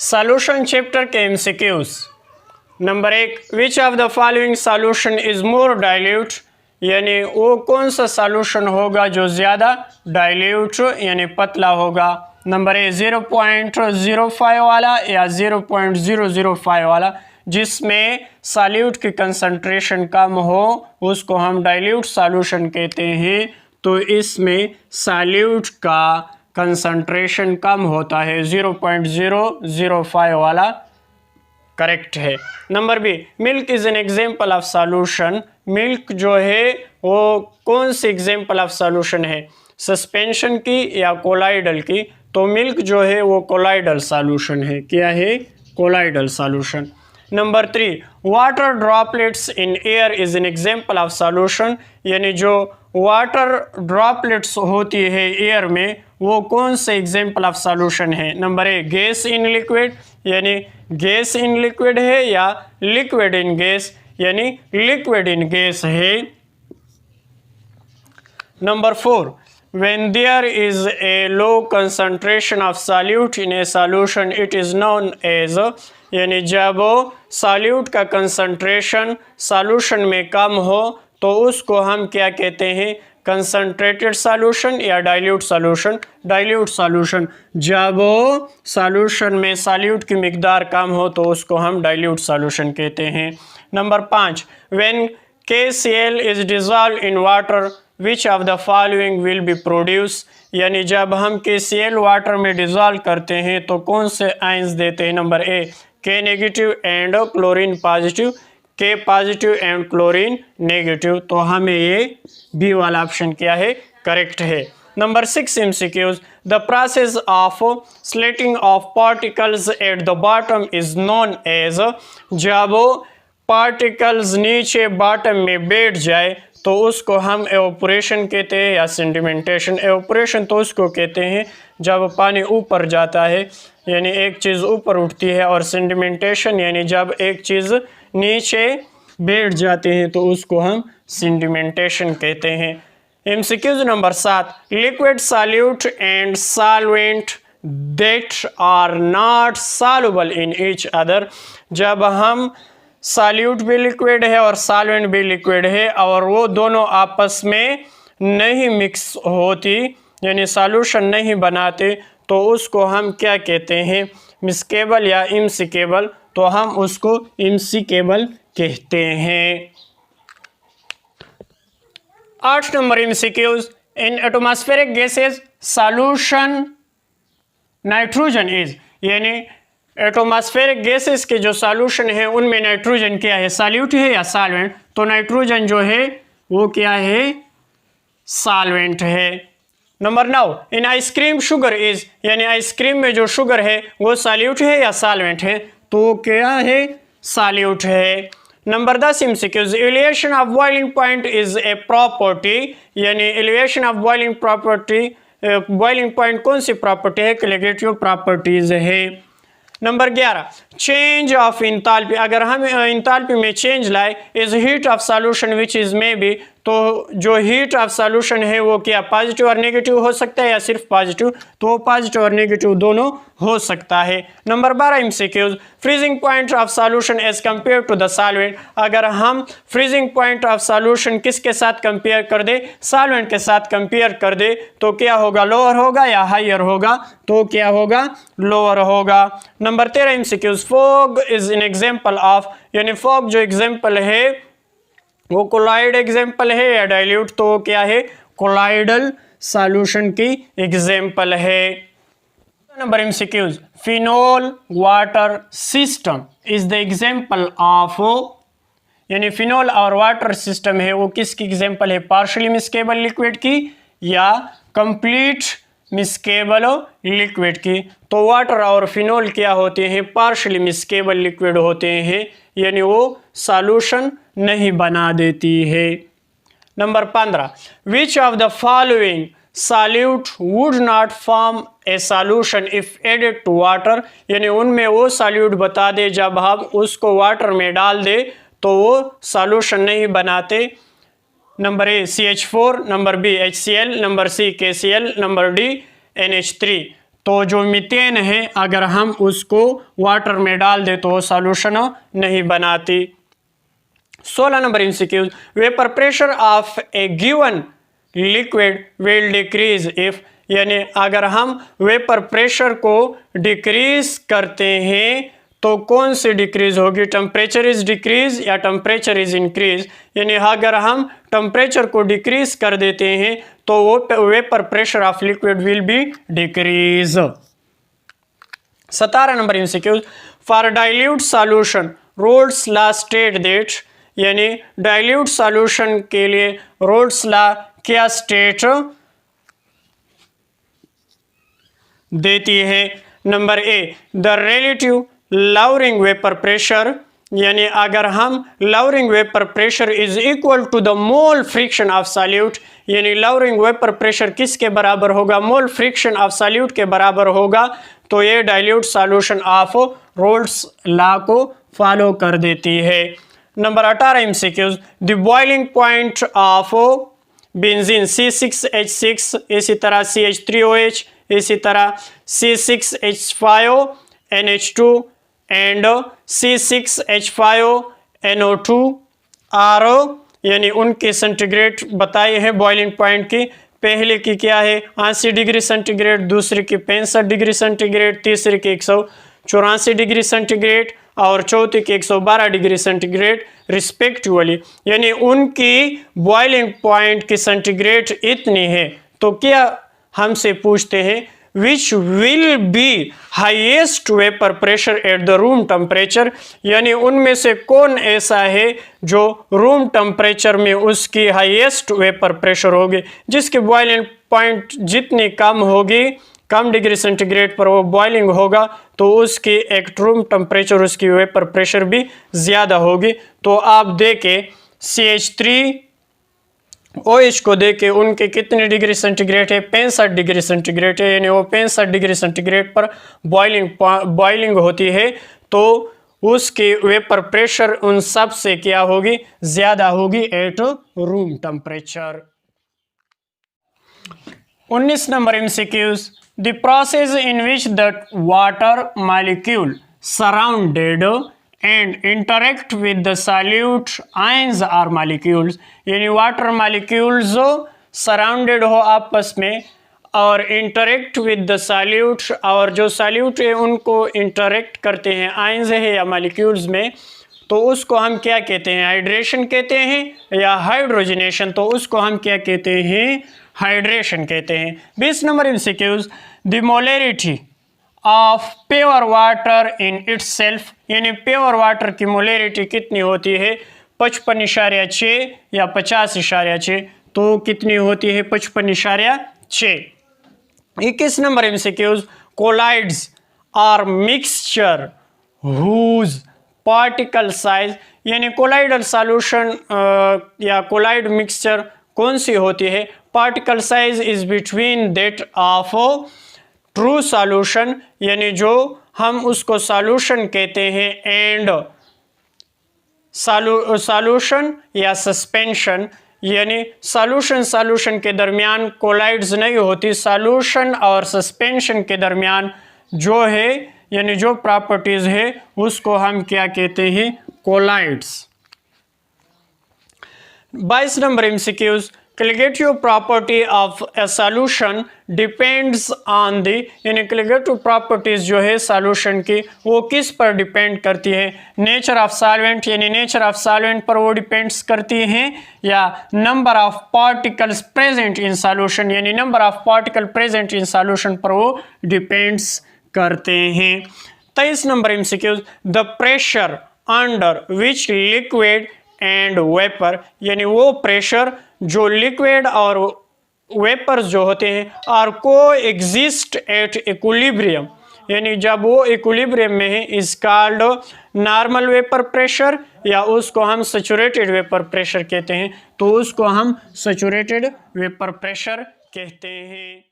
Solution chapter के MCQs. Number 1, which of the following solution is more dilute, यानी वो कौन सा सॉल्यूशन होगा जो ज़्यादा डाइल्यूट यानी पतला होगा। नंबर ए 0.05 वाला या 0.005 वाला, जिसमें सॉल्यूट की कंसंट्रेशन कम हो उसको हम डाइल्यूट सॉल्यूशन कहते हैं। तो इसमें सॉल्यूट का कंसंट्रेशन कम होता है, 0.005 वाला करेक्ट है। Number B, milk is an example of solution. Milk जो है वो कौन सी एग्जाम्पल ऑफ सॉल्यूशन है, सस्पेंशन की या कोलाइडल की। तो मिल्क जो है वो कोलाइडल सॉल्यूशन है। क्या है? Colloidal solution. Number 3, water droplets in air is an example of solution, यानी जो वाटर ड्रॉपलेट्स होती है एयर में वो कौन से एग्जाम्पल ऑफ सॉल्यूशन है। Number A, gas in liquid, यानी गैस इन लिक्विड है, या लिक्विड इन गैस, यानी लिक्विड इन गैस है। Number 4, when there is a low concentration of solute in a solution it is known as, यानी जब solute का concentration solution में कम हो तो उसको हम क्या कहते हैं, कंसंट्रेटेड सॉल्यूशन या डाइल्यूट सॉल्यूशन। डाइल्यूट सॉल्यूशन, जब सॉल्यूशन में सॉल्यूट की मिकदार कम हो तो उसको हम डाइल्यूट सॉल्यूशन कहते हैं। Number 5, when KCl is dissolved in water which of the following will be produced, यानी जब हम KCl वाटर में डिजॉल्व करते हैं तो कौन से आयंस देते हैं। Number A, K negative and chlorine positive, K positive and chlorine negative. तो हमें ये बी वाला ऑप्शन क्या है, करेक्ट है। Number 6 MCQs, the process of slating of particles at the bottom is known as, जब पार्टिकल्स नीचे बॉटम में बैठ जाए तो उसको हम एवापोरेशन कहते हैं या सेडिमेंटेशन। एवापोरेशन तो उसको कहते हैं जब पानी ऊपर जाता है, यानी एक चीज़ ऊपर उठती है, और सेडिमेंटेशन यानी जब एक चीज़ नीचे बैठ जाते हैं तो उसको हम सेडिमेंटेशन कहते हैं। MCQs number 7, liquid solute and solvent that are not soluble in each other, जब हम सॉल्यूट भी लिक्विड है और सॉल्वेंट भी लिक्विड है और वो दोनों आपस में नहीं मिक्स होती यानी सॉल्यूशन नहीं बनाते तो उसको हम क्या कहते हैं, मिक्सेबल या इमसिकेबल। तो हम उसको इमसिकेबल कहते हैं। 8 number MCQs, in atmospheric gases solution nitrogen is, यानी एटमॉस्फेरिक गैसेस के जो सॉल्यूशन है उनमें नाइट्रोजन क्या है, सॉल्यूट है या सॉल्वेंट। तो नाइट्रोजन जो है वो क्या है, सॉल्वेंट है। Number 9, in ice cream sugar is, यानी आइसक्रीम में जो शुगर है वो सॉल्यूट है या सॉल्वेंट है। तो क्या है, सॉल्यूट है। Number 10 MCQs, elevation of boiling point is a property, यानी elevation of boiling property, boiling point कौन सी प्रॉपर्टी है, कलेगेटिव प्रॉपर्टीज है। नंबर 11, चेंज ऑफ इंथैल्पी, अगर हम इंथैल्पी में चेंज लाए, is heat of solution which is may be, तो जो हीट ऑफ सॉल्यूशन है वो क्या पॉजिटिव और नेगेटिव हो सकता है या सिर्फ पॉजिटिव। तो पॉजिटिव और नेगेटिव दोनों हो सकता है। Number 12 MCQs, freezing point of solution as compare to the solvent, अगर हम फ्रीजिंग पॉइंट ऑफ सॉल्यूशन किसके साथ कंपेयर कर दे, सॉल्वेंट के साथ कंपेयर कर दे तो क्या होगा, लोअर होगा या हायर होगा। तो क्या होगा, लोअर होगा। Number 13 MCQs, fog is an example of, यानी फॉग जो एग्जाम्पल है वो कोलाइड एग्जाम्पल है या डाइल्यूट। तो क्या है, कोलाइडल सॉल्यूशन की एग्जाम्पल है। Number MCQs, phenol water system is the example of, यानी फिनोल और वाटर सिस्टम है वो किसकी एग्जाम्पल है, पार्शियली मिक्सेबल लिक्विड की या कंप्लीट मिक्सेबल लिक्विड की। तो वाटर और फिनोल क्या होते हैं, पार्शियली मिक्सेबल लिक्विड होते हैं, यानी वो सॉल्यूशन नहीं बना देती है। Number 15, which of the following solute would not form a solution if added to water, यानी उनमें वो सॉल्यूट बता दे जब हम उसको वाटर में डाल दे तो वो सॉल्यूशन नहीं बनाते। Number A CH4, number B HCl, number C KCl, number D NH3। तो जो मीथेन है अगर हम उसको वाटर में डाल दे तो वो सॉल्यूशन नहीं बनाती। 16 number MCQ, vapour pressure of A given liquid will decrease if, यानी अगर हम वेपर प्रेशर को डिक्रीज करते हैं तो कौन सी डिक्रीज होगी, टेम्परेचर इज डिक्रीज या टेम्परेचर इज इंक्रीज। यानी अगर हम टेम्परेचर को डिक्रीज कर देते हैं तो वो vapour pressure of liquid will be decrease. 17 number MCQ, for dilute solution Raoult's law state that, यानी डाइल्यूट सॉल्यूशन के लिए रोल्स लॉ क्या स्टेट देती है। Number A, the relative lowering vapour pressure, यानी अगर हम lowering vapour pressure is equal to the mole fraction of solute, यानी लवरिंग वेपर प्रेशर किसके बराबर होगा, मोल फ्रिक्शन ऑफ सॉल्यूट के बराबर होगा, तो ये dilute solution of roles law को फॉलो कर देती है। Number 18 MCQs, the boiling point of benzene C6H6, इसी तरह CH3OH, इसी तरह C6H5NH2 एंड C6H5NO2 आर, यानी उनके सेंटीग्रेड बताए हैं बॉइलिंग पॉइंट की। पहले की क्या है 80 डिग्री सेंटीग्रेड, दूसरी की 65 डिग्री सेंटीग्रेड, तीसरी की 184 डिग्री सेंटीग्रेड और चौथी की 112 डिग्री सेंटीग्रेड रिस्पेक्टिवली, यानी उनकी बॉइलिंग पॉइंट की सेंटीग्रेड इतनी है। तो क्या हमसे पूछते हैं which will be highest vapour pressure at the room temperature, यानी उनमें से कौन ऐसा है जो रूम टेम्परेचर में उसकी हाईएस्ट वेपर प्रेशर होगी, जिसकी बॉइलिंग पॉइंट जितनी कम होगी, कम डिग्री सेंटीग्रेड पर वो बॉइलिंग होगा, तो उसकी एक रूम टेम्परेचर उसकी वेपर प्रेशर भी ज़्यादा होगी। तो आप देखें CH3OH को देखें उनके कितने डिग्री सेंटीग्रेड है, 65 डिग्री सेंटीग्रेड है, यानी वो 65 डिग्री सेंटीग्रेड पर बॉइलिंग होती है, तो उसकी वेपर प्रेशर उन सब से क्या होगी, ज़्यादा होगी at room temperature. 19 number MCQs, the process in which the water molecule surrounded and interact with the solute ions or molecules, यानी वाटर मॉलिक्यूल्स सराउंडेड हो आपस में और इंटरेक्ट विद द सॉल्यूट, और जो सॉल्यूट है उनको इंटरेक्ट करते हैं आयंस है या मॉलिक्यूल्स में, तो उसको हम क्या कहते हैं, हाइड्रेशन कहते हैं या हाइड्रोजनेशन, तो उसको हम क्या कहते हैं, हाइड्रेशन कहते हैं। 20 number MCQs, the molarity of pure water in its self, यानी प्योर वाटर की मोलरिटी कितनी होती है, 55.6 या 50.6, तो कितनी होती है, 55.6। 21 number MCQs, colloids are mixture whose particle size, यानी कोलाइडल सॉल्यूशन या कोलाइड मिक्सचर कौन सी होती है, particle size is between that of true solution, यानी जो हम उसको सॉल्यूशन कहते हैं एंड सॉल्यूशन या सस्पेंशन, यानी सॉल्यूशन के दरमियान कोलाइड्स नहीं होती, सॉल्यूशन और सस्पेंशन के दरमियान जो है यानी जो प्रॉपर्टीज है उसको हम क्या कहते हैं, colloids. 22 number MCQs, colligative property of a solution depends on the, यानी कलिगेटिव प्रॉपर्टीज जो है सॉल्यूशन की वो किस पर डिपेंड करती है, नेचर ऑफ सॉल्वेंट, यानी नेचर ऑफ सॉल्वेंट पर वो डिपेंड्स करती हैं, या number of particles present in solution, यानी number of particle present in solution पर वो डिपेंड्स करते हैं। 23 number MCQs, the pressure under which liquid and vapour, यानी वो प्रेशर जो लिक्विड और वेपर्स जो होते हैं आर को एग्जिस्ट एट इक्विलिब्रियम, यानी जब वो इक्विलिब्रियम में है is called normal vapour pressure, या उसको हम सैचुरेटेड वेपर प्रेशर कहते हैं, तो उसको हम सैचुरेटेड वेपर प्रेशर कहते हैं।